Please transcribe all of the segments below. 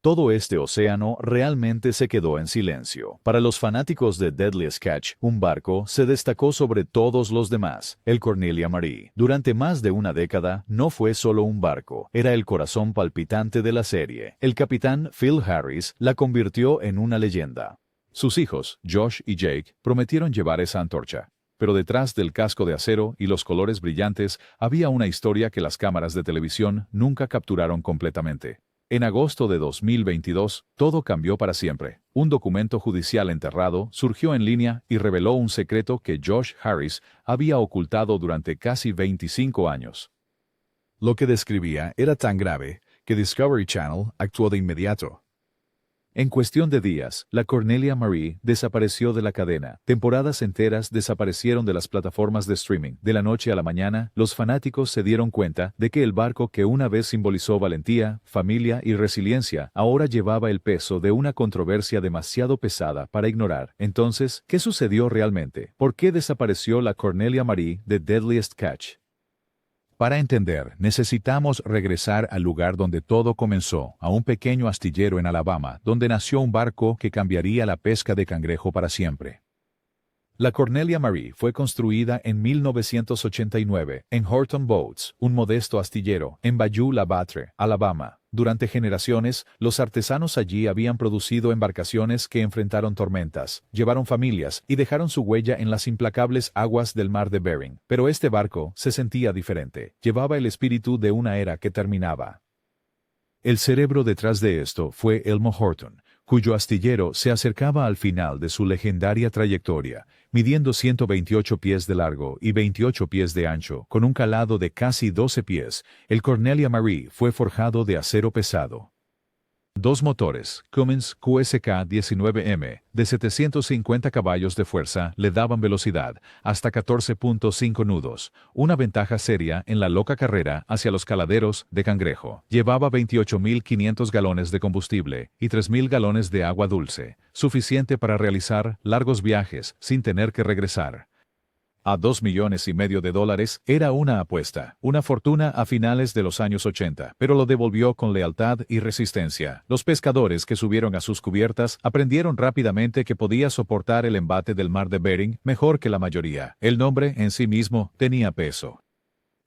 Todo este océano realmente se quedó en silencio. Para los fanáticos de Deadliest Catch, un barco se destacó sobre todos los demás, el Cornelia Marie. Durante más de una década, no fue solo un barco, era el corazón palpitante de la serie. El capitán Phil Harris la convirtió en una leyenda. Sus hijos, Josh y Jake, prometieron llevar esa antorcha. Pero detrás del casco de acero y los colores brillantes había una historia que las cámaras de televisión nunca capturaron completamente. En agosto de 2022, todo cambió para siempre. Un documento judicial enterrado surgió en línea y reveló un secreto que Josh Harris había ocultado durante casi 25 años. Lo que describía era tan grave que Discovery Channel actuó de inmediato. En cuestión de días, la Cornelia Marie desapareció de la cadena. Temporadas enteras desaparecieron de las plataformas de streaming. De la noche a la mañana, los fanáticos se dieron cuenta de que el barco que una vez simbolizó valentía, familia y resiliencia, ahora llevaba el peso de una controversia demasiado pesada para ignorar. Entonces, ¿qué sucedió realmente? ¿Por qué desapareció la Cornelia Marie de Deadliest Catch? Para entender, necesitamos regresar al lugar donde todo comenzó, a un pequeño astillero en Alabama, donde nació un barco que cambiaría la pesca de cangrejo para siempre. La Cornelia Marie fue construida en 1989 en Horton Boats, un modesto astillero, en Bayou La Batre, Alabama. Durante generaciones, los artesanos allí habían producido embarcaciones que enfrentaron tormentas, llevaron familias y dejaron su huella en las implacables aguas del mar de Bering. Pero este barco se sentía diferente, llevaba el espíritu de una era que terminaba. El cerebro detrás de esto fue Elmo Horton, cuyo astillero se acercaba al final de su legendaria trayectoria, midiendo 128 pies de largo y 28 pies de ancho, con un calado de casi 12 pies. El Cornelia Marie fue forjado de acero pesado. Dos motores, Cummins QSK-19M, de 750 caballos de fuerza, le daban velocidad, hasta 14.5 nudos, una ventaja seria en la loca carrera hacia los caladeros de cangrejo. Llevaba 28.500 galones de combustible y 3.000 galones de agua dulce, suficiente para realizar largos viajes sin tener que regresar. A $2,5 millones era una apuesta, una fortuna a finales de los años 80, pero lo devolvió con lealtad y resistencia. Los pescadores que subieron a sus cubiertas aprendieron rápidamente que podía soportar el embate del mar de Bering mejor que la mayoría. El nombre en sí mismo tenía peso.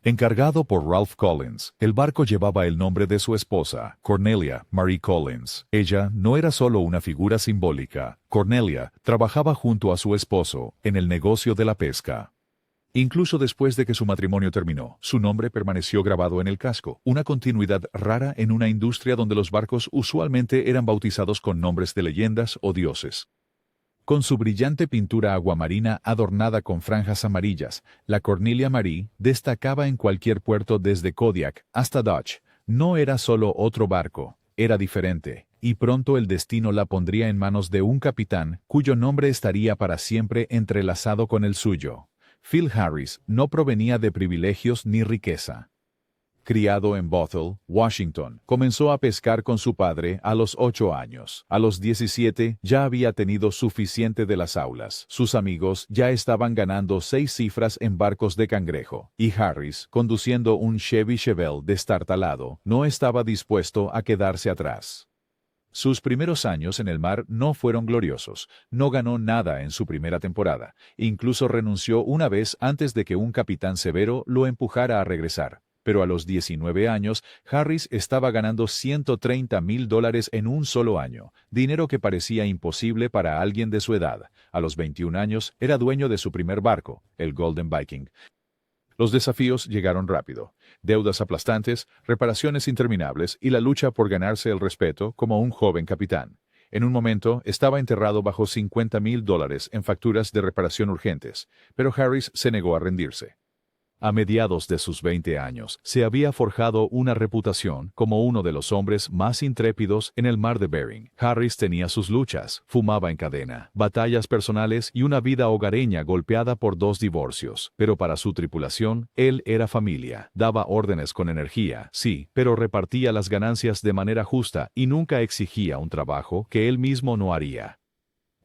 Encargado por Ralph Collins, el barco llevaba el nombre de su esposa, Cornelia Marie Collins. Ella no era solo una figura simbólica. Cornelia trabajaba junto a su esposo en el negocio de la pesca. Incluso después de que su matrimonio terminó, su nombre permaneció grabado en el casco, una continuidad rara en una industria donde los barcos usualmente eran bautizados con nombres de leyendas o dioses. Con su brillante pintura aguamarina adornada con franjas amarillas, la Cornelia Marie destacaba en cualquier puerto desde Kodiak hasta Dutch. No era solo otro barco, era diferente, y pronto el destino la pondría en manos de un capitán cuyo nombre estaría para siempre entrelazado con el suyo. Phil Harris no provenía de privilegios ni riqueza. Criado en Bothell, Washington, comenzó a pescar con su padre a los 8 años. A los 17 ya había tenido suficiente de las aulas. Sus amigos ya estaban ganando 6 cifras en barcos de cangrejo. Y Harris, conduciendo un Chevy Chevelle destartalado, no estaba dispuesto a quedarse atrás. Sus primeros años en el mar no fueron gloriosos. No ganó nada en su primera temporada. Incluso renunció una vez antes de que un capitán severo lo empujara a regresar. Pero a los 19 años, Harris estaba ganando $130,000 en un solo año, dinero que parecía imposible para alguien de su edad. A los 21 años, era dueño de su primer barco, el Golden Viking. Los desafíos llegaron rápido. Deudas aplastantes, reparaciones interminables y la lucha por ganarse el respeto como un joven capitán. En un momento, estaba enterrado bajo $50,000 en facturas de reparación urgentes, pero Harris se negó a rendirse. A mediados de sus 20 años, se había forjado una reputación como uno de los hombres más intrépidos en el mar de Bering. Harris tenía sus luchas, fumaba en cadena, batallas personales y una vida hogareña golpeada por 2 divorcios. Pero para su tripulación, él era familia. Daba órdenes con energía, sí, pero repartía las ganancias de manera justa y nunca exigía un trabajo que él mismo no haría.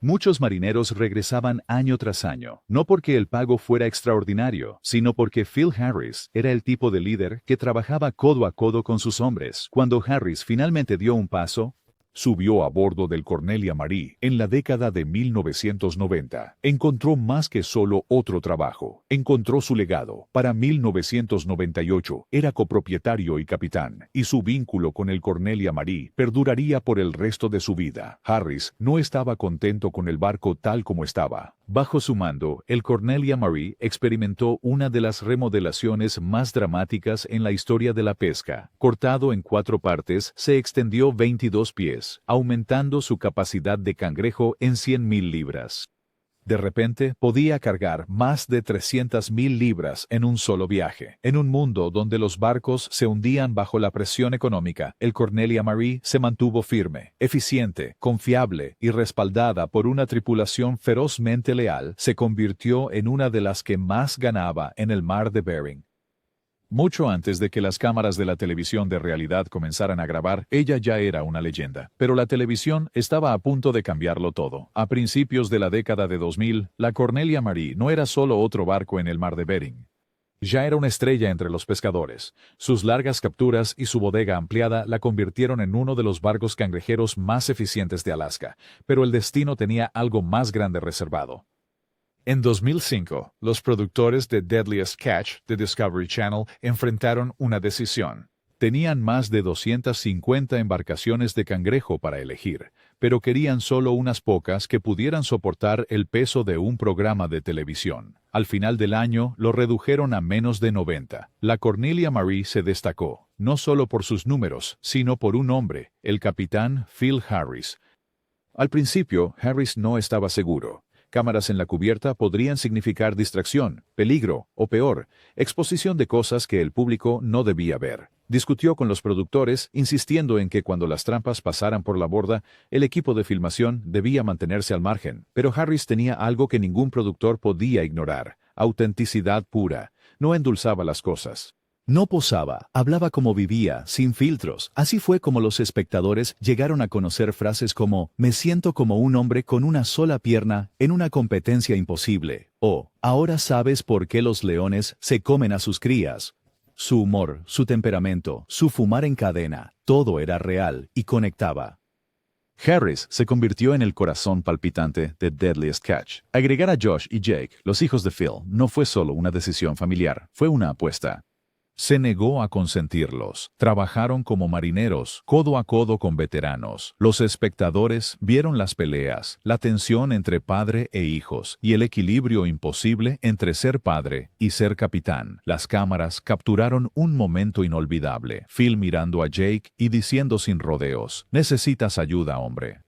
Muchos marineros regresaban año tras año, no porque el pago fuera extraordinario, sino porque Phil Harris era el tipo de líder que trabajaba codo a codo con sus hombres. Cuando Harris finalmente dio un paso, Subió a bordo del Cornelia Marie en la década de 1990. Encontró más que solo otro trabajo. Encontró su legado. Para 1998 era copropietario y capitán, y su vínculo con el Cornelia Marie perduraría por el resto de su vida. Harris no estaba contento con el barco tal como estaba. Bajo su mando, el Cornelia Marie experimentó una de las remodelaciones más dramáticas en la historia de la pesca. Cortado en 4 partes, se extendió 22 pies, aumentando su capacidad de cangrejo en 100.000 libras. De repente, podía cargar más de 300.000 libras en un solo viaje. En un mundo donde los barcos se hundían bajo la presión económica, el Cornelia Marie se mantuvo firme, eficiente, confiable y respaldada por una tripulación ferozmente leal, se convirtió en una de las que más ganaba en el mar de Bering. Mucho antes de que las cámaras de la televisión de realidad comenzaran a grabar, ella ya era una leyenda. Pero la televisión estaba a punto de cambiarlo todo. A principios de la década de 2000, la Cornelia Marie no era solo otro barco en el mar de Bering. Ya era una estrella entre los pescadores. Sus largas capturas y su bodega ampliada la convirtieron en uno de los barcos cangrejeros más eficientes de Alaska. Pero el destino tenía algo más grande reservado. En 2005, los productores de Deadliest Catch de Discovery Channel enfrentaron una decisión. Tenían más de 250 embarcaciones de cangrejo para elegir, pero querían solo unas pocas que pudieran soportar el peso de un programa de televisión. Al final del año, lo redujeron a menos de 90. La Cornelia Marie se destacó, no solo por sus números, sino por un hombre, el capitán Phil Harris. Al principio, Harris no estaba seguro. Cámaras en la cubierta podrían significar distracción, peligro o peor, exposición de cosas que el público no debía ver. Discutió con los productores, insistiendo en que cuando las trampas pasaran por la borda, el equipo de filmación debía mantenerse al margen. Pero Harris tenía algo que ningún productor podía ignorar: autenticidad pura. No endulzaba las cosas. No posaba, hablaba como vivía, sin filtros. Así fue como los espectadores llegaron a conocer frases como «Me siento como un hombre con una sola pierna en una competencia imposible» o «Ahora sabes por qué los leones se comen a sus crías». Su humor, su temperamento, su fumar en cadena, todo era real y conectaba. Harris se convirtió en el corazón palpitante de Deadliest Catch. Agregar a Josh y Jake, los hijos de Phil, no fue solo una decisión familiar, fue una apuesta. Se negó a consentirlos. Trabajaron como marineros, codo a codo con veteranos. Los espectadores vieron las peleas, la tensión entre padre e hijos y el equilibrio imposible entre ser padre y ser capitán. Las cámaras capturaron un momento inolvidable. Phil mirando a Jake y diciendo sin rodeos: «Necesitas ayuda, hombre.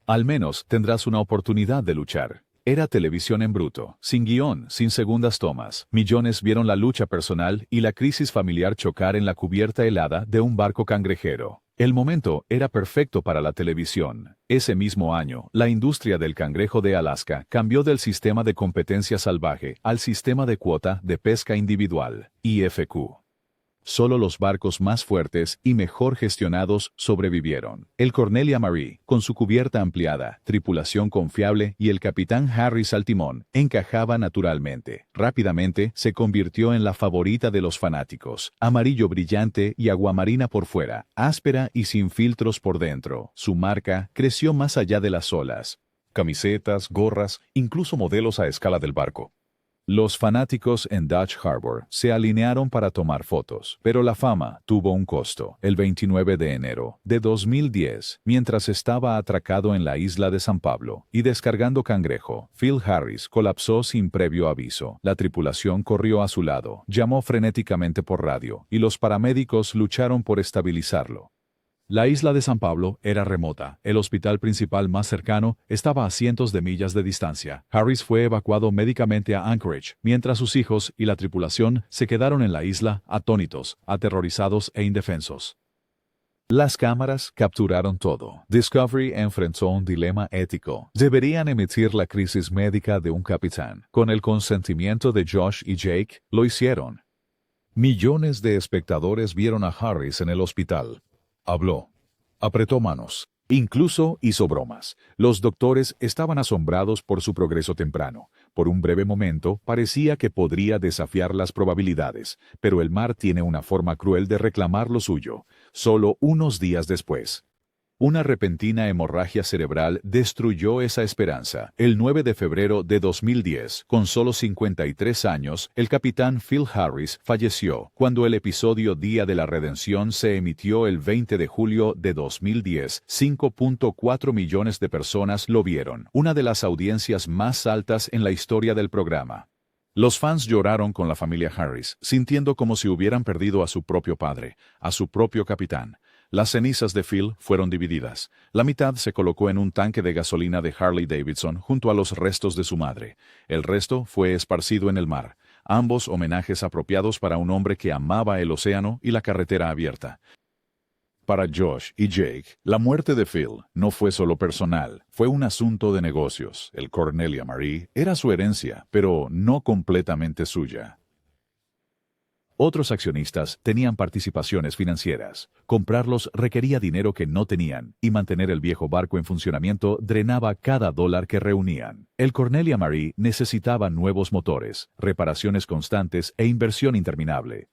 Al menos tendrás una oportunidad de luchar». Era televisión en bruto, sin guión, sin segundas tomas. Millones vieron la lucha personal y la crisis familiar chocar en la cubierta helada de un barco cangrejero. El momento era perfecto para la televisión. Ese mismo año, la industria del cangrejo de Alaska cambió del sistema de competencia salvaje al sistema de cuota de pesca individual, IFQ. Solo los barcos más fuertes y mejor gestionados sobrevivieron. El Cornelia Marie, con su cubierta ampliada, tripulación confiable y el capitán Harris al timón, encajaba naturalmente. Rápidamente se convirtió en la favorita de los fanáticos. Amarillo brillante y aguamarina por fuera, áspera y sin filtros por dentro. Su marca creció más allá de las olas. Camisetas, gorras, incluso modelos a escala del barco. Los fanáticos en Dutch Harbor se alinearon para tomar fotos, pero la fama tuvo un costo. El 29 de enero de 2010, mientras estaba atracado en la isla de San Pablo y descargando cangrejo, Phil Harris colapsó sin previo aviso. La tripulación corrió a su lado, llamó frenéticamente por radio, y los paramédicos lucharon por estabilizarlo. La isla de San Pablo era remota. El hospital principal más cercano estaba a cientos de millas de distancia. Harris fue evacuado médicamente a Anchorage, mientras sus hijos y la tripulación se quedaron en la isla atónitos, aterrorizados e indefensos. Las cámaras capturaron todo. Discovery enfrentó un dilema ético. ¿Deberían emitir la crisis médica de un capitán? Con el consentimiento de Josh y Jake, lo hicieron. Millones de espectadores vieron a Harris en el hospital. Habló. Apretó manos. Incluso hizo bromas. Los doctores estaban asombrados por su progreso temprano. Por un breve momento parecía que podría desafiar las probabilidades, pero el mar tiene una forma cruel de reclamar lo suyo. Solo unos días después. Una repentina hemorragia cerebral destruyó esa esperanza. El 9 de febrero de 2010, con solo 53 años, el capitán Phil Harris falleció. Cuando el episodio Día de la Redención se emitió el 20 de julio de 2010, 5.4 millones de personas lo vieron, una de las audiencias más altas en la historia del programa. Los fans lloraron con la familia Harris, sintiendo como si hubieran perdido a su propio padre, a su propio capitán. Las cenizas de Phil fueron divididas. La mitad se colocó en un tanque de gasolina de Harley Davidson junto a los restos de su madre. El resto fue esparcido en el mar. Ambos homenajes apropiados para un hombre que amaba el océano y la carretera abierta. Para Josh y Jake, la muerte de Phil no fue solo personal, fue un asunto de negocios. El Cornelia Marie era su herencia, pero no completamente suya. Otros accionistas tenían participaciones financieras. Comprarlos requería dinero que no tenían, y mantener el viejo barco en funcionamiento drenaba cada dólar que reunían. El Cornelia Marie necesitaba nuevos motores, reparaciones constantes e inversión interminable.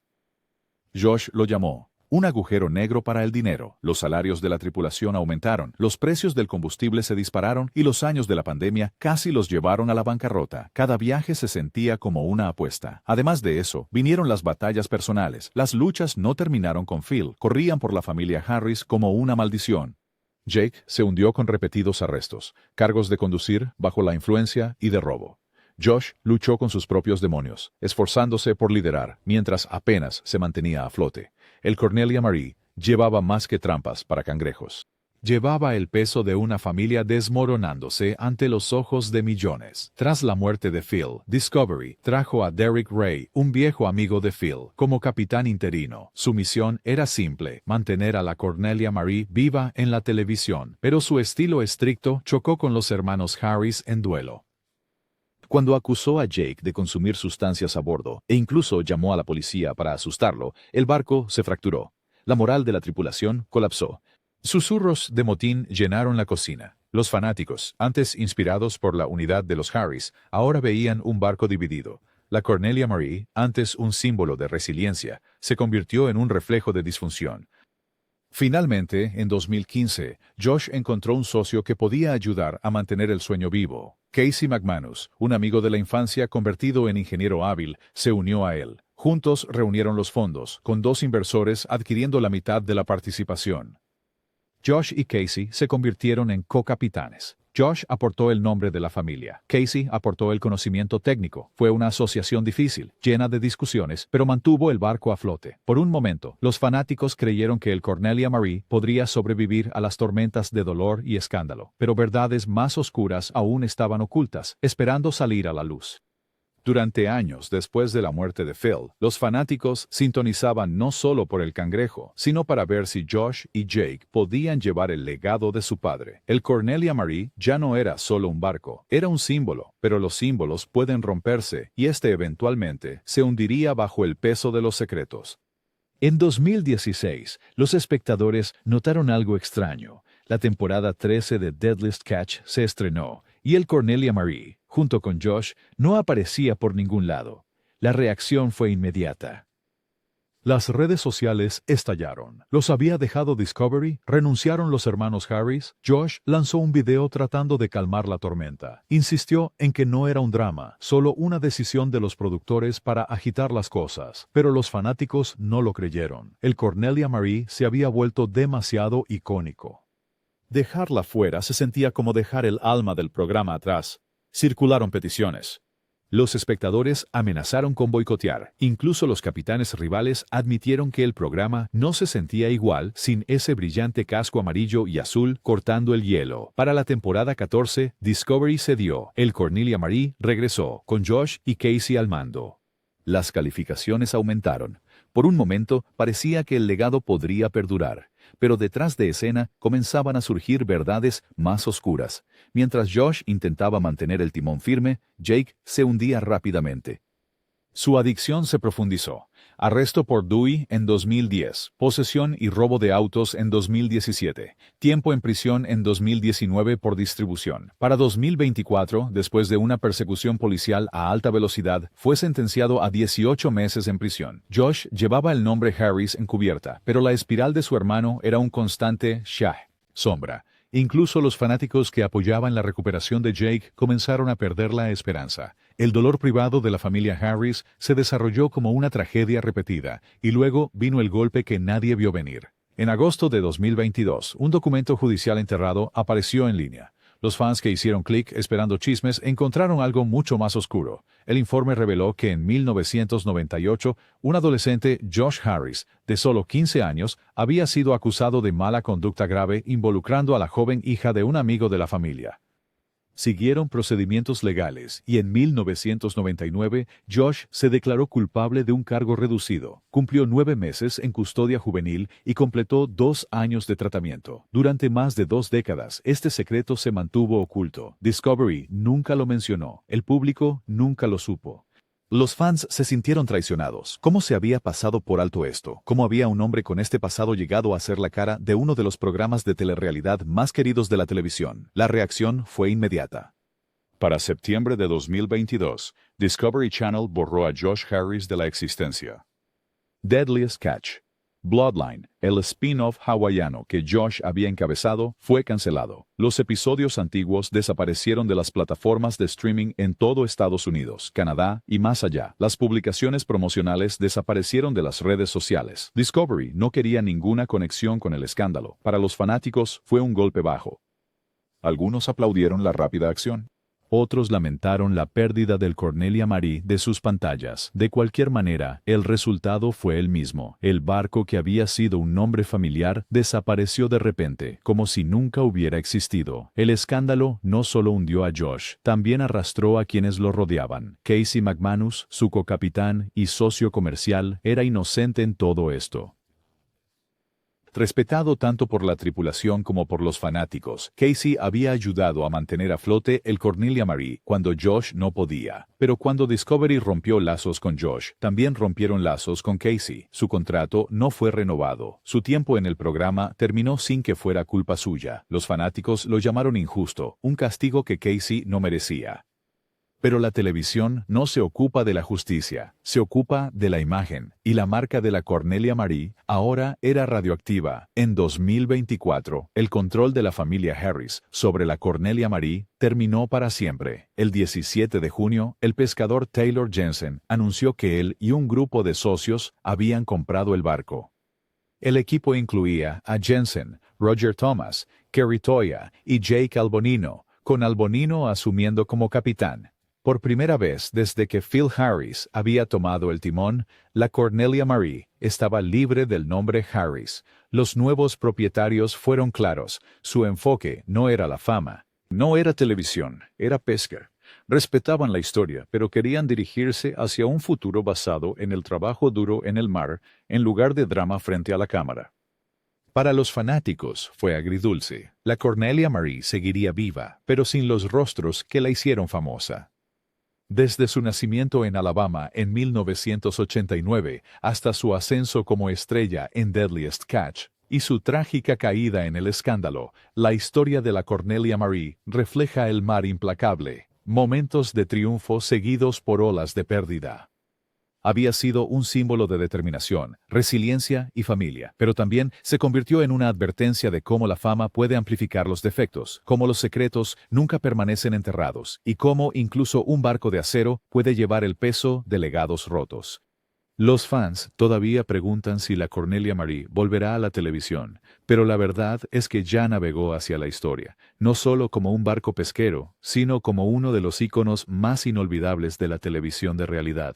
Josh lo llamó un agujero negro para el dinero. Los salarios de la tripulación aumentaron, los precios del combustible se dispararon y los años de la pandemia casi los llevaron a la bancarrota. Cada viaje se sentía como una apuesta. Además de eso, vinieron las batallas personales. Las luchas no terminaron con Phil, corrían por la familia Harris como una maldición. Jake se hundió con repetidos arrestos, cargos de conducir bajo la influencia y de robo. Josh luchó con sus propios demonios, esforzándose por liderar, mientras apenas se mantenía a flote. El Cornelia Marie llevaba más que trampas para cangrejos. Llevaba el peso de una familia desmoronándose ante los ojos de millones. Tras la muerte de Phil, Discovery trajo a Derek Ray, un viejo amigo de Phil, como capitán interino. Su misión era simple, mantener a la Cornelia Marie viva en la televisión, pero su estilo estricto chocó con los hermanos Harris en duelo. Cuando acusó a Jake de consumir sustancias a bordo e incluso llamó a la policía para asustarlo, el barco se fracturó. La moral de la tripulación colapsó. Susurros de motín llenaron la cocina. Los fanáticos, antes inspirados por la unidad de los Harris, ahora veían un barco dividido. La Cornelia Marie, antes un símbolo de resiliencia, se convirtió en un reflejo de disfunción. Finalmente, en 2015, Josh encontró un socio que podía ayudar a mantener el sueño vivo. Casey McManus, un amigo de la infancia convertido en ingeniero hábil, se unió a él. Juntos reunieron los fondos, con 2 inversores adquiriendo la mitad de la participación. Josh y Casey se convirtieron en co-capitanes. Josh aportó el nombre de la familia. Casey aportó el conocimiento técnico. Fue una asociación difícil, llena de discusiones, pero mantuvo el barco a flote. Por un momento, los fanáticos creyeron que el Cornelia Marie podría sobrevivir a las tormentas de dolor y escándalo, pero verdades más oscuras aún estaban ocultas, esperando salir a la luz. Durante años después de la muerte de Phil, los fanáticos sintonizaban no solo por el cangrejo, sino para ver si Josh y Jake podían llevar el legado de su padre. El Cornelia Marie ya no era solo un barco, era un símbolo, pero los símbolos pueden romperse y este eventualmente se hundiría bajo el peso de los secretos. En 2016, los espectadores notaron algo extraño. La temporada 13 de Deadliest Catch se estrenó y el Cornelia Marie, junto con Josh, no aparecía por ningún lado. La reacción fue inmediata. Las redes sociales estallaron. ¿Los había dejado Discovery? ¿Renunciaron los hermanos Harris? Josh lanzó un video tratando de calmar la tormenta. Insistió en que no era un drama, solo una decisión de los productores para agitar las cosas. Pero los fanáticos no lo creyeron. El Cornelia Marie se había vuelto demasiado icónico. Dejarla fuera se sentía como dejar el alma del programa atrás. Circularon peticiones. Los espectadores amenazaron con boicotear. Incluso los capitanes rivales admitieron que el programa no se sentía igual sin ese brillante casco amarillo y azul cortando el hielo. Para la temporada 14, Discovery cedió. El Cornelia Marie regresó, con Josh y Casey al mando. Las calificaciones aumentaron. Por un momento parecía que el legado podría perdurar. Pero detrás de escena comenzaban a surgir verdades más oscuras. Mientras Josh intentaba mantener el timón firme, Jake se hundía rápidamente. Su adicción se profundizó. Arresto por Dewey en 2010, posesión y robo de autos en 2017, tiempo en prisión en 2019 por distribución. Para 2024, después de una persecución policial a alta velocidad, fue sentenciado a 18 meses en prisión. Josh llevaba el nombre Harris encubierta, pero la espiral de su hermano era un constante shah. sombra. Incluso los fanáticos que apoyaban la recuperación de Jake comenzaron a perder la esperanza. El dolor privado de la familia Harris se desarrolló como una tragedia repetida, y luego vino el golpe que nadie vio venir. En agosto de 2022, un documento judicial enterrado apareció en línea. Los fans que hicieron clic esperando chismes encontraron algo mucho más oscuro. El informe reveló que en 1998, un adolescente, Josh Harris, de solo 15 años, había sido acusado de mala conducta grave involucrando a la joven hija de un amigo de la familia. Siguieron procedimientos legales y en 1999 Josh se declaró culpable de un cargo reducido, cumplió 9 meses en custodia juvenil y completó 2 años de tratamiento. Durante más de 2 décadas, este secreto se mantuvo oculto. Discovery nunca lo mencionó, el público nunca lo supo. Los fans se sintieron traicionados. ¿Cómo se había pasado por alto esto? ¿Cómo había un hombre con este pasado llegado a ser la cara de uno de los programas de telerrealidad más queridos de la televisión? La reacción fue inmediata. Para septiembre de 2022, Discovery Channel borró a Josh Harris de la existencia. Deadliest Catch. Bloodline, el spin-off hawaiano que Josh había encabezado, fue cancelado. Los episodios antiguos desaparecieron de las plataformas de streaming en todo Estados Unidos, Canadá y más allá. Las publicaciones promocionales desaparecieron de las redes sociales. Discovery no quería ninguna conexión con el escándalo. Para los fanáticos fue un golpe bajo. Algunos aplaudieron la rápida acción. Otros lamentaron la pérdida del Cornelia Marie de sus pantallas. De cualquier manera, el resultado fue el mismo. El barco que había sido un nombre familiar desapareció de repente, como si nunca hubiera existido. El escándalo no solo hundió a Josh, también arrastró a quienes lo rodeaban. Casey McManus, su co-capitán y socio comercial, era inocente en todo esto. Respetado tanto por la tripulación como por los fanáticos, Casey había ayudado a mantener a flote el Cornelia Marie cuando Josh no podía. Pero cuando Discovery rompió lazos con Josh, también rompieron lazos con Casey. Su contrato no fue renovado. Su tiempo en el programa terminó sin que fuera culpa suya. Los fanáticos lo llamaron injusto, un castigo que Casey no merecía. Pero la televisión no se ocupa de la justicia, se ocupa de la imagen, y la marca de la Cornelia Marie ahora era radioactiva. En 2024, el control de la familia Harris sobre la Cornelia Marie terminó para siempre. El 17 de junio, el pescador Taylor Jensen anunció que él y un grupo de socios habían comprado el barco. El equipo incluía a Jensen, Roger Thomas, Kerry Toya y Jake Albonino, con Albonino asumiendo como capitán. Por primera vez desde que Phil Harris había tomado el timón, la Cornelia Marie estaba libre del nombre Harris. Los nuevos propietarios fueron claros. Su enfoque no era la fama, no era televisión, era pesca. Respetaban la historia, pero querían dirigirse hacia un futuro basado en el trabajo duro en el mar, en lugar de drama frente a la cámara. Para los fanáticos fue agridulce. La Cornelia Marie seguiría viva, pero sin los rostros que la hicieron famosa. Desde su nacimiento en Alabama en 1989 hasta su ascenso como estrella en Deadliest Catch y su trágica caída en el escándalo, la historia de la Cornelia Marie refleja el mar implacable, momentos de triunfo seguidos por olas de pérdida. Había sido un símbolo de determinación, resiliencia y familia, pero también se convirtió en una advertencia de cómo la fama puede amplificar los defectos, cómo los secretos nunca permanecen enterrados y cómo incluso un barco de acero puede llevar el peso de legados rotos. Los fans todavía preguntan si la Cornelia Marie volverá a la televisión, pero la verdad es que ya navegó hacia la historia, no solo como un barco pesquero, sino como uno de los íconos más inolvidables de la televisión de realidad.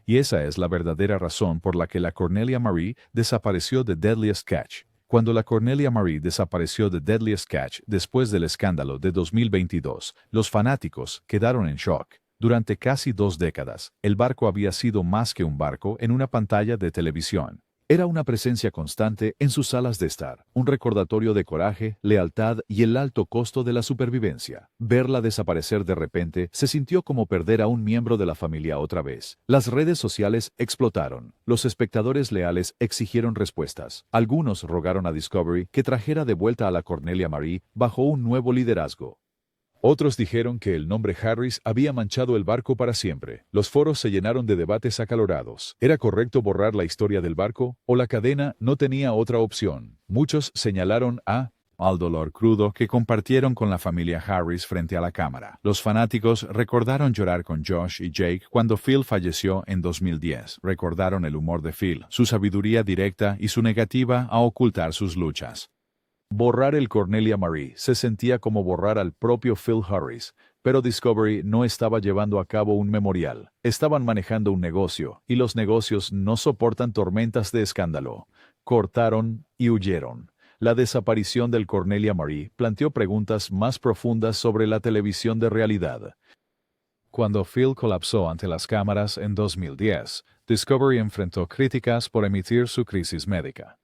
Y esa es la verdadera razón por la que la Cornelia Marie desapareció de Deadliest Catch. Cuando la Cornelia Marie desapareció de Deadliest Catch después del escándalo de 2022, los fanáticos quedaron en shock. Durante casi 2 décadas, el barco había sido más que un barco en una pantalla de televisión. Era una presencia constante en sus salas de estar, un recordatorio de coraje, lealtad y el alto costo de la supervivencia. Verla desaparecer de repente se sintió como perder a un miembro de la familia otra vez. Las redes sociales explotaron. Los espectadores leales exigieron respuestas. Algunos rogaron a Discovery que trajera de vuelta a la Cornelia Marie bajo un nuevo liderazgo. Otros dijeron que el nombre Harris había manchado el barco para siempre. Los foros se llenaron de debates acalorados. ¿Era correcto borrar la historia del barco o la cadena no tenía otra opción? Muchos señalaron a al dolor crudo que compartieron con la familia Harris frente a la cámara. Los fanáticos recordaron llorar con Josh y Jake cuando Phil falleció en 2010. Recordaron el humor de Phil, su sabiduría directa y su negativa a ocultar sus luchas. Borrar el Cornelia Marie se sentía como borrar al propio Phil Harris, pero Discovery no estaba llevando a cabo un memorial. Estaban manejando un negocio, y los negocios no soportan tormentas de escándalo. Cortaron y huyeron. La desaparición del Cornelia Marie planteó preguntas más profundas sobre la televisión de realidad. Cuando Phil colapsó ante las cámaras en 2010, Discovery enfrentó críticas por emitir su crisis médica.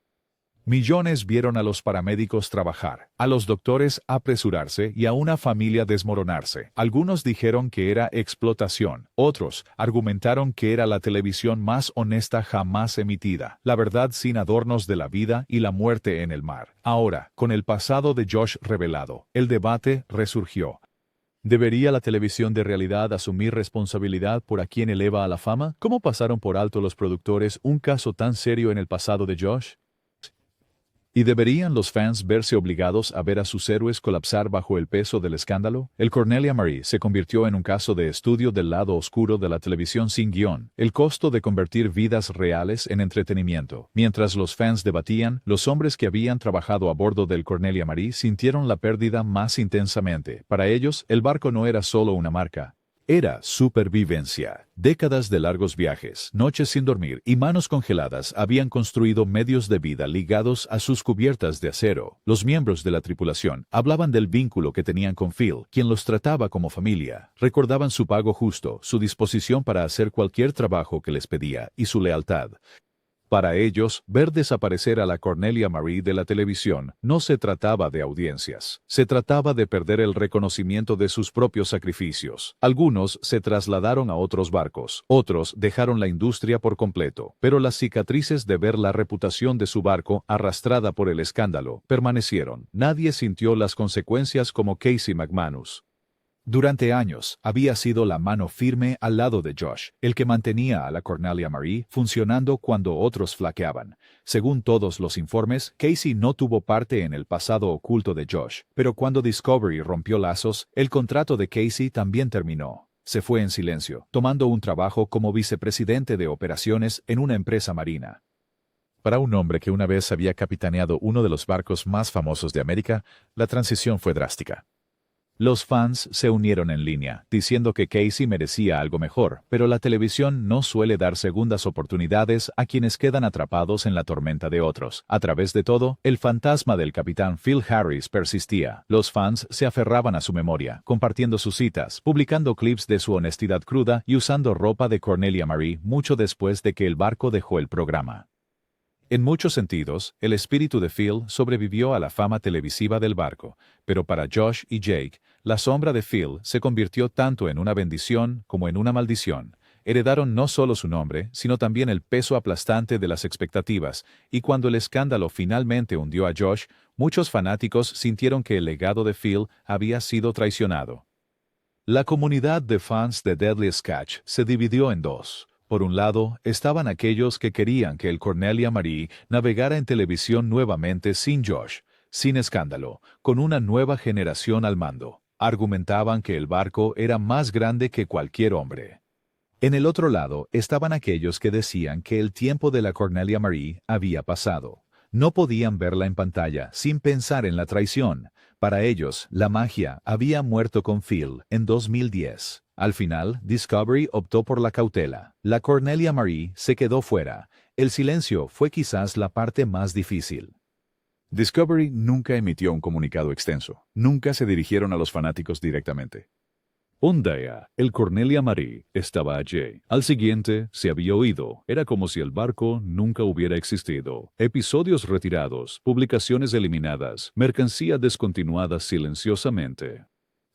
Millones vieron a los paramédicos trabajar, a los doctores apresurarse y a una familia desmoronarse. Algunos dijeron que era explotación, otros argumentaron que era la televisión más honesta jamás emitida, la verdad sin adornos de la vida y la muerte en el mar. Ahora, con el pasado de Josh revelado, el debate resurgió. ¿Debería la televisión de realidad asumir responsabilidad por a quien eleva a la fama? ¿Cómo pasaron por alto los productores un caso tan serio en el pasado de Josh? ¿Y deberían los fans verse obligados a ver a sus héroes colapsar bajo el peso del escándalo? El Cornelia Marie se convirtió en un caso de estudio del lado oscuro de la televisión sin guión, el costo de convertir vidas reales en entretenimiento. Mientras los fans debatían, los hombres que habían trabajado a bordo del Cornelia Marie sintieron la pérdida más intensamente. Para ellos, el barco no era solo una marca. Era supervivencia. Décadas de largos viajes, noches sin dormir y manos congeladas habían construido medios de vida ligados a sus cubiertas de acero. Los miembros de la tripulación hablaban del vínculo que tenían con Phil, quien los trataba como familia. Recordaban su pago justo, su disposición para hacer cualquier trabajo que les pedía y su lealtad. Para ellos, ver desaparecer a la Cornelia Marie de la televisión no se trataba de audiencias. Se trataba de perder el reconocimiento de sus propios sacrificios. Algunos se trasladaron a otros barcos, otros dejaron la industria por completo. Pero las cicatrices de ver la reputación de su barco arrastrada por el escándalo permanecieron. Nadie sintió las consecuencias como Casey McManus. Durante años, había sido la mano firme al lado de Josh, el que mantenía a la Cornelia Marie funcionando cuando otros flaqueaban. Según todos los informes, Casey no tuvo parte en el pasado oculto de Josh, pero cuando Discovery rompió lazos, el contrato de Casey también terminó. Se fue en silencio, tomando un trabajo como vicepresidente de operaciones en una empresa marina. Para un hombre que una vez había capitaneado uno de los barcos más famosos de América, la transición fue drástica. Los fans se unieron en línea, diciendo que Casey merecía algo mejor, pero la televisión no suele dar segundas oportunidades a quienes quedan atrapados en la tormenta de otros. A través de todo, el fantasma del capitán Phil Harris persistía. Los fans se aferraban a su memoria, compartiendo sus citas, publicando clips de su honestidad cruda y usando ropa de Cornelia Marie mucho después de que el barco dejó el programa. En muchos sentidos, el espíritu de Phil sobrevivió a la fama televisiva del barco, pero para Josh y Jake, la sombra de Phil se convirtió tanto en una bendición como en una maldición. Heredaron no solo su nombre, sino también el peso aplastante de las expectativas, y cuando el escándalo finalmente hundió a Josh, muchos fanáticos sintieron que el legado de Phil había sido traicionado. La comunidad de fans de Deadliest Catch se dividió en dos. Por un lado, estaban aquellos que querían que el Cornelia Marie navegara en televisión nuevamente sin Josh, sin escándalo, con una nueva generación al mando. Argumentaban que el barco era más grande que cualquier hombre. En el otro lado estaban aquellos que decían que el tiempo de la Cornelia Marie había pasado. No podían verla en pantalla sin pensar en la traición. Para ellos, la magia había muerto con Phil en 2010. Al final, Discovery optó por la cautela. La Cornelia Marie se quedó fuera. El silencio fue quizás la parte más difícil. Discovery nunca emitió un comunicado extenso. Nunca se dirigieron a los fanáticos directamente. Un día, el Cornelia Marie estaba allí. Al siguiente, se había oído. Era como si el barco nunca hubiera existido. Episodios retirados, publicaciones eliminadas, mercancía descontinuada silenciosamente.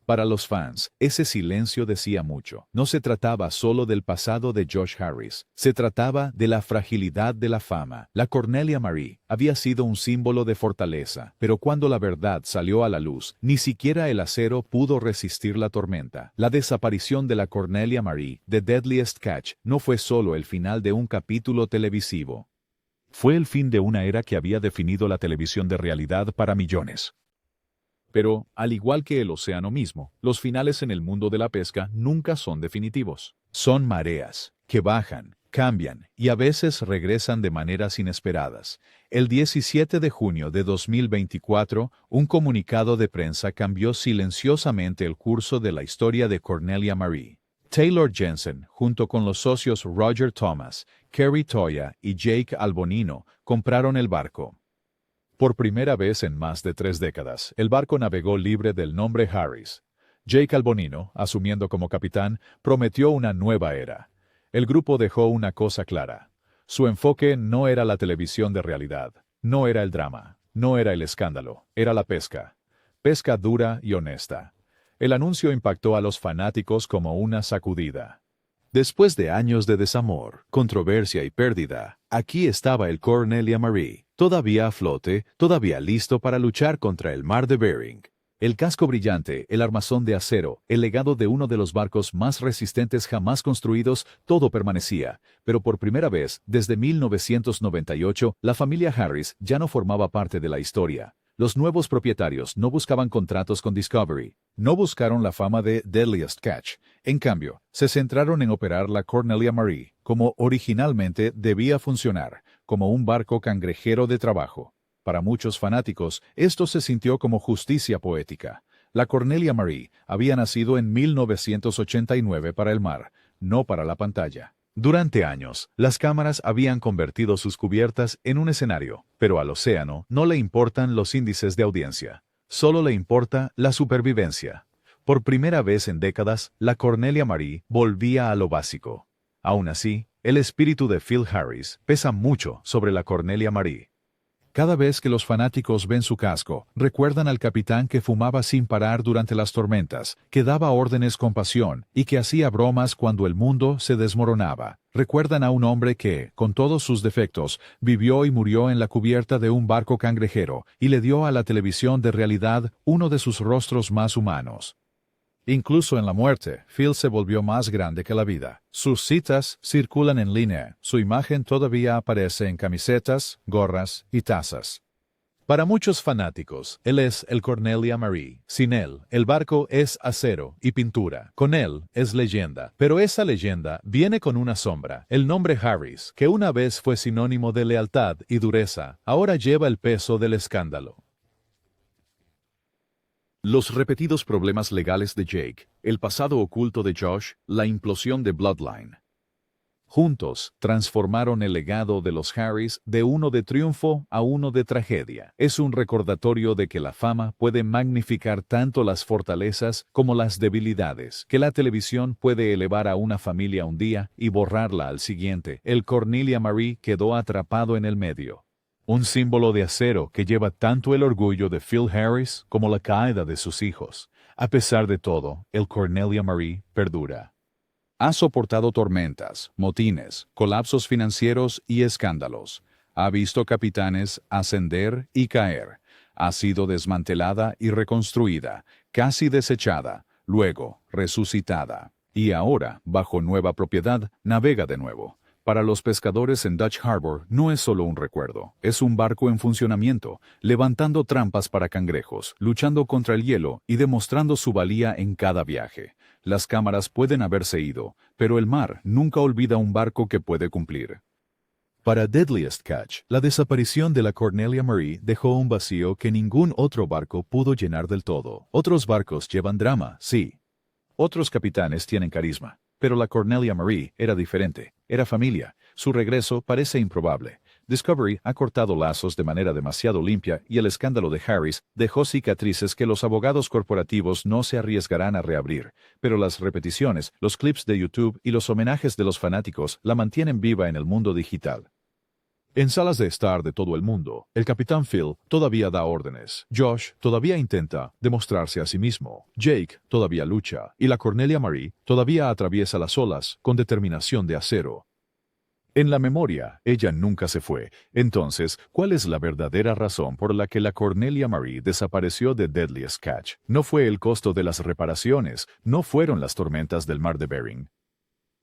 Para los fans, ese silencio decía mucho. No se trataba solo del pasado de Josh Harris. Se trataba de la fragilidad de la fama. La Cornelia Marie había sido un símbolo de fortaleza, pero cuando la verdad salió a la luz, ni siquiera el acero pudo resistir la tormenta. La desaparición de la Cornelia Marie de Deadliest Catch no fue solo el final de un capítulo televisivo. Fue el fin de una era que había definido la televisión de realidad para millones. Pero, al igual que el océano mismo, los finales en el mundo de la pesca nunca son definitivos. Son mareas, que bajan, cambian y a veces regresan de maneras inesperadas. El 17 de junio de 2024, un comunicado de prensa cambió silenciosamente el curso de la historia de Cornelia Marie. Taylor Jensen, junto con los socios Roger Thomas, Kerry Toya y Jake Albonino, compraron el barco. Por primera vez en más de 3 décadas, el barco navegó libre del nombre Harris. Jake Albonino, asumiendo como capitán, prometió una nueva era. El grupo dejó una cosa clara. Su enfoque no era la televisión de realidad, no era el drama, no era el escándalo, era la pesca. Pesca dura y honesta. El anuncio impactó a los fanáticos como una sacudida. Después de años de desamor, controversia y pérdida, aquí estaba el Cornelia Marie, todavía a flote, todavía listo para luchar contra el mar de Bering. El casco brillante, el armazón de acero, el legado de uno de los barcos más resistentes jamás construidos, todo permanecía. Pero por primera vez, desde 1998, la familia Harris ya no formaba parte de la historia. Los nuevos propietarios no buscaban contratos con Discovery, no buscaron la fama de Deadliest Catch. En cambio, se centraron en operar la Cornelia Marie, como originalmente debía funcionar, como un barco cangrejero de trabajo. Para muchos fanáticos, esto se sintió como justicia poética. La Cornelia Marie había nacido en 1989 para el mar, no para la pantalla. Durante años, las cámaras habían convertido sus cubiertas en un escenario, pero al océano no le importan los índices de audiencia. Solo le importa la supervivencia. Por primera vez en décadas, la Cornelia Marie volvía a lo básico. Aún así, el espíritu de Phil Harris pesa mucho sobre la Cornelia Marie. Cada vez que los fanáticos ven su casco, recuerdan al capitán que fumaba sin parar durante las tormentas, que daba órdenes con pasión y que hacía bromas cuando el mundo se desmoronaba. Recuerdan a un hombre que, con todos sus defectos, vivió y murió en la cubierta de un barco cangrejero y le dio a la televisión de realidad uno de sus rostros más humanos. Incluso en la muerte, Phil se volvió más grande que la vida. Sus citas circulan en línea, su imagen todavía aparece en camisetas, gorras y tazas. Para muchos fanáticos, él es el Cornelia Marie. Sin él, el barco es acero y pintura. Con él, es leyenda. Pero esa leyenda viene con una sombra. El nombre Harris, que una vez fue sinónimo de lealtad y dureza, ahora lleva el peso del escándalo. Los repetidos problemas legales de Jake, el pasado oculto de Josh, la implosión de Bloodline. Juntos, transformaron el legado de los Harris de uno de triunfo a uno de tragedia. Es un recordatorio de que la fama puede magnificar tanto las fortalezas como las debilidades, que la televisión puede elevar a una familia un día y borrarla al siguiente. El Cornelia Marie quedó atrapado en el medio. Un símbolo de acero que lleva tanto el orgullo de Phil Harris como la caída de sus hijos. A pesar de todo, el Cornelia Marie perdura. Ha soportado tormentas, motines, colapsos financieros y escándalos. Ha visto capitanes ascender y caer. Ha sido desmantelada y reconstruida, casi desechada, luego resucitada. Y ahora, bajo nueva propiedad, navega de nuevo. Para los pescadores en Dutch Harbor no es solo un recuerdo, es un barco en funcionamiento, levantando trampas para cangrejos, luchando contra el hielo y demostrando su valía en cada viaje. Las cámaras pueden haberse ido, pero el mar nunca olvida un barco que puede cumplir. Para Deadliest Catch, la desaparición de la Cornelia Marie dejó un vacío que ningún otro barco pudo llenar del todo. Otros barcos llevan drama, sí. Otros capitanes tienen carisma. Pero la Cornelia Marie era diferente, era familia. Su regreso parece improbable. Discovery ha cortado lazos de manera demasiado limpia y el escándalo de Harris dejó cicatrices que los abogados corporativos no se arriesgarán a reabrir. Pero las repeticiones, los clips de YouTube y los homenajes de los fanáticos la mantienen viva en el mundo digital. En salas de estar de todo el mundo, el capitán Phil todavía da órdenes. Josh todavía intenta demostrarse a sí mismo. Jake todavía lucha. Y la Cornelia Marie todavía atraviesa las olas con determinación de acero. En la memoria, ella nunca se fue. Entonces, ¿cuál es la verdadera razón por la que la Cornelia Marie desapareció de Deadliest Catch? No fue el costo de las reparaciones, no fueron las tormentas del mar de Bering.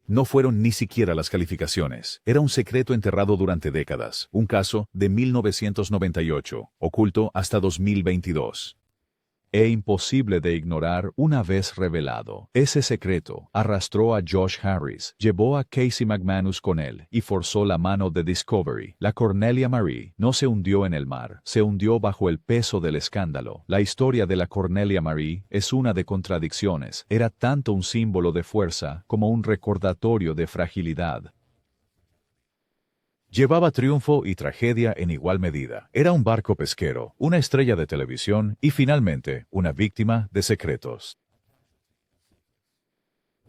No fueron ni siquiera las calificaciones. Era un secreto enterrado durante décadas, un caso de 1998, oculto hasta 2022. e imposible de ignorar una vez revelado. Ese secreto arrastró a Josh Harris, llevó a Casey McManus con él y forzó la mano de Discovery. La Cornelia Marie no se hundió en el mar, se hundió bajo el peso del escándalo. La historia de la Cornelia Marie es una de contradicciones. Era tanto un símbolo de fuerza como un recordatorio de fragilidad. Llevaba triunfo y tragedia en igual medida. Era un barco pesquero, una estrella de televisión y finalmente una víctima de secretos.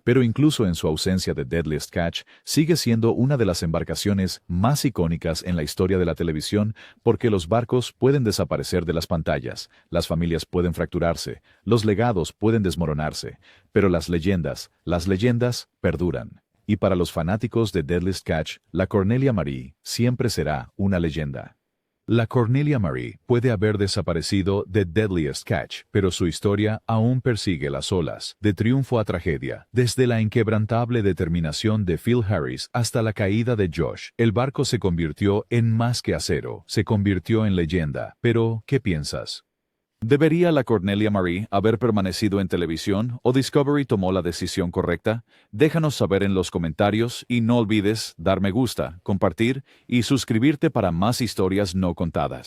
Pero incluso en su ausencia de Deadliest Catch, sigue siendo una de las embarcaciones más icónicas en la historia de la televisión porque los barcos pueden desaparecer de las pantallas, las familias pueden fracturarse, los legados pueden desmoronarse, pero las leyendas perduran. Y para los fanáticos de Deadliest Catch, la Cornelia Marie siempre será una leyenda. La Cornelia Marie puede haber desaparecido de Deadliest Catch, pero su historia aún persigue las olas, de triunfo a tragedia, desde la inquebrantable determinación de Phil Harris hasta la caída de Josh. El barco se convirtió en más que acero, se convirtió en leyenda. Pero, ¿qué piensas? ¿Debería la Cornelia Marie haber permanecido en televisión o Discovery tomó la decisión correcta? Déjanos saber en los comentarios y no olvides dar me gusta, compartir y suscribirte para más historias no contadas.